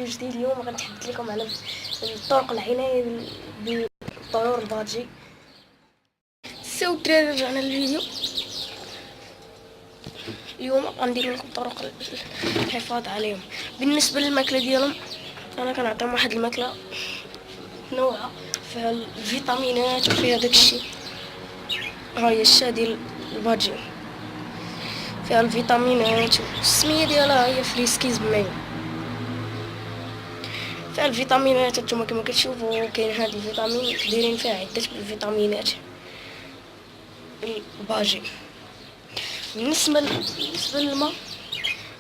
فيديو جديد. اليوم غنتحدث لكم على طرق العناية بالطيور البادجي. سو الدراري رجعنا للفيديو. اليوم غندير لكم طرق الحفاظ عليهم. بالنسبة للماكلة ديالهم انا كنعطيهم واحد الماكلة نوعها فيها الفيتامينات وفيها داكشي. ها هي الشا ديال البادجي فيها الفيتامينات، السمية ديالها هي فريسكيز مايو. فيها الفيتامينات نتوما كما كتشوفوا. كاين هاد الفيتامين دايرين فيها عدة الفيتامينات الباجي. بالنسبة للماء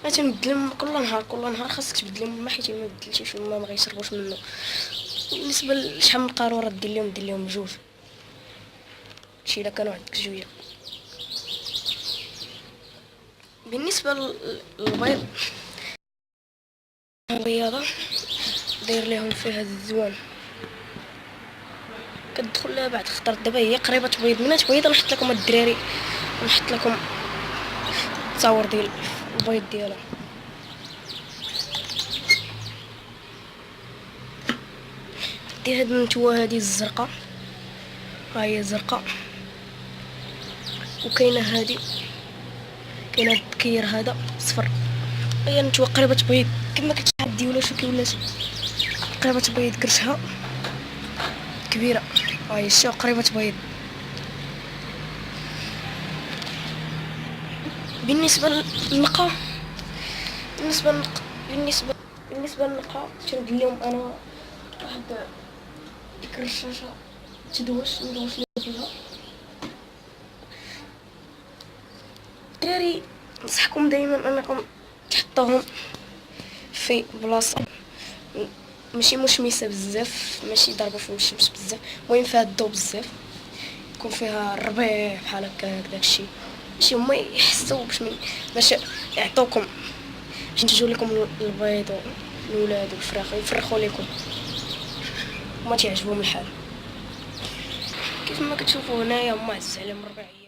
انا تنبدل الماء كل نهار خاصك تبدل الماء، حيت ما بدلتيش الماء ما غيشربوش منه. بالنسبة لشحال من قارورة دير لهم جوج، شي الا كانوا عندك جويه. بالنسبة للبيض البياضة داير ليهم فيها الزوان، كتدخل لها بعد خطر. دابا هي قريبه تبيض، منها تبيض نحط لكم الدراري، نحط لكم التصاور ديال البيض ديالها. دير هاد النتوه هادي الزرقاء، ها هي زرقاء. وكاينه هادي، كاينه هاد الدكير هذا صفر. هي النتوه قريبه تبيض كما كتعدي ولا شو كيولات قريبه تبيض. كرشها كبيره، ها هي الشا قريبه تبيض. بالنسبه للنقاء بالنسبه للنقاء تندير لهم انا واحد ديك الرشاشه ندوش لهم فيها. الدراري نصحكم دائما انكم تحطوهم في بلاصه ماشي مشمسه بزاف، ماشي ضربه في الشمس بزاف، المهم فيها الضوء بزاف، يكون فيها الربيع بحال هكا داكشي، باش هما يحسوا باش يعطوكم، باش ينتجوا لكم البيض والولاد والفراخ يفرخوا لكم وما تعجبهم الحال. كيف ما كتشوفوا هنايا هما عز عليهم الربيع.